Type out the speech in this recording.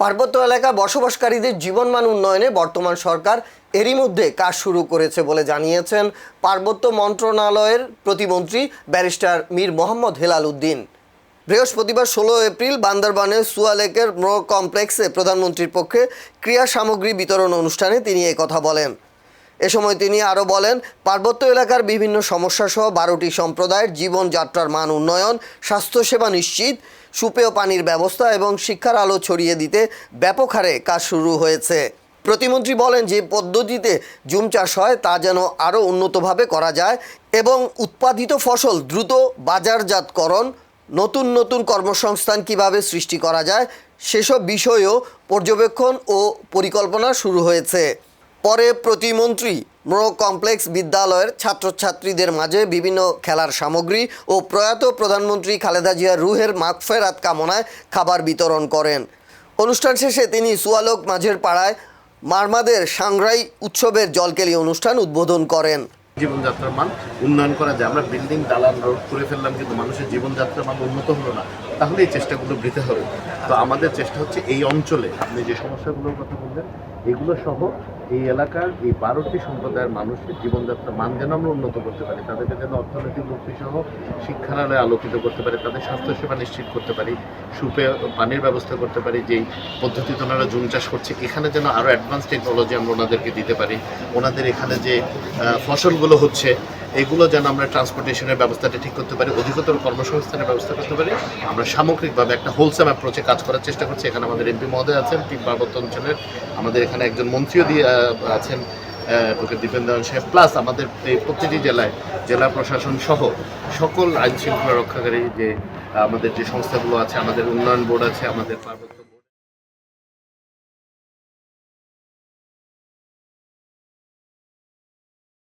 পার্বত্য এলাকা বসবাসকারীদের জীবনমান উন্নয়নে বর্তমান সরকার এরই মধ্যে কাজ শুরু করেছে বলে জানিয়েছেন পার্বত্য মন্ত্রণালয়ের প্রতিমন্ত্রী ব্যারিস্টার মীর মোহাম্মদ হেলাল উদ্দিন। বৃহস্পতিবার 16 এপ্রিল বান্দরবানের সুয়ালেকের ম্রো কমপ্লেক্সে প্রধানমন্ত্রীর পক্ষে ক্রীড়া সামগ্রী বিতরণ অনুষ্ঠানে তিনি কথা বলেন। এ সময় তিনি আরও বলেন, পার্বত্য এলাকার বিভিন্ন সমস্যাসহ 12টি সম্প্রদায়ের জীবনযাত্রার মান উন্নয়ন, স্বাস্থ্যসেবা নিশ্চিত, সুপেয় পানির ব্যবস্থা এবং শিক্ষার আলো ছড়িয়ে দিতে ব্যাপক হারে কাজ শুরু হয়েছে। প্রতিমন্ত্রী বলেন, যে পদ্ধতিতে জুম চাষ হয় তা যেন আরও উন্নতভাবে করা যায় এবং উৎপাদিত ফসল দ্রুত বাজারজাতকরণ, নতুন নতুন কর্মসংস্থান কিভাবে সৃষ্টি করা যায় সেসব বিষয়েও পর্যবেক্ষণ ও পরিকল্পনা শুরু হয়েছে। পরে প্রতিমন্ত্রী ম্রো কমপ্লেক্স বিদ্যালয়ের ছাত্রছাত্রীদের মাঝে বিভিন্ন খেলার সামগ্রী ও প্রয়াত প্রধানমন্ত্রী খালেদা জিয়ার রুহের মাগফেরাত কামনায় খাবার বিতরণ করেন। অনুষ্ঠান শেষে তিনি সুয়ালোক মাঝের পাড়ায় মারমাদের সাংগ্রাই উৎসবের জলকেলি অনুষ্ঠান উদ্বোধন করেন। জীবনযাত্রার মান উন্নয়ন করা যায়। আমরা বিল্ডিং দালান রোড করে ফেললাম, কিন্তু মানুষের জীবনযাত্রার মান উন্নত হলো না, তাহলে এই চেষ্টাগুলো বৃথা হবে। তো আমাদের চেষ্টা হচ্ছে এই অঞ্চলে আপনি যে সমস্যাগুলোর কথা বললেন এগুলো সহ এই এলাকার এই 12টি সম্প্রদায়ের মানুষের জীবনযাত্রার মান যেন আমরা উন্নত করতে পারি, তাদেরকে যেন অর্থনৈতিক মুক্তি সহ শিক্ষার আলোয় আলোকিত করতে পারি, তাদের স্বাস্থ্যসেবা নিশ্চিত করতে পারি, সুপেয় পানির ব্যবস্থা করতে পারি। যেই পদ্ধতিতে ওনারা জুম চাষ করছে এখানে যেন আরও অ্যাডভান্স টেকনোলজি আমরা ওনাদেরকে দিতে পারি। ওনাদের এখানে যে ফসলগুলো হচ্ছে এগুলো যেন আমরা ট্রান্সপোর্টেশনের ব্যবস্থাটা ঠিক করতে পারি, অধিকতর কর্মসংস্থানের ব্যবস্থা করতে পারি। আমরা সামগ্রিকভাবে একটা হোলসেম অ্যাপ্রোচে কাজ করার চেষ্টা করছি। এখানে আমাদের এমপি মহোদয় আছেন পার্বত্য অঞ্চলের, আমাদের এখানে একজন মন্ত্রীও আছেন ডক্টর দীপেন্দ্র সাহেব, প্লাস আমাদের এই প্রতিটি জেলায় জেলা প্রশাসন সহ সকল আইন শৃঙ্খলা রক্ষাকারী যে আমাদের যে সংস্থাগুলো আছে, আমাদের উন্নয়ন বোর্ড আছে, আমাদের পার্বত্য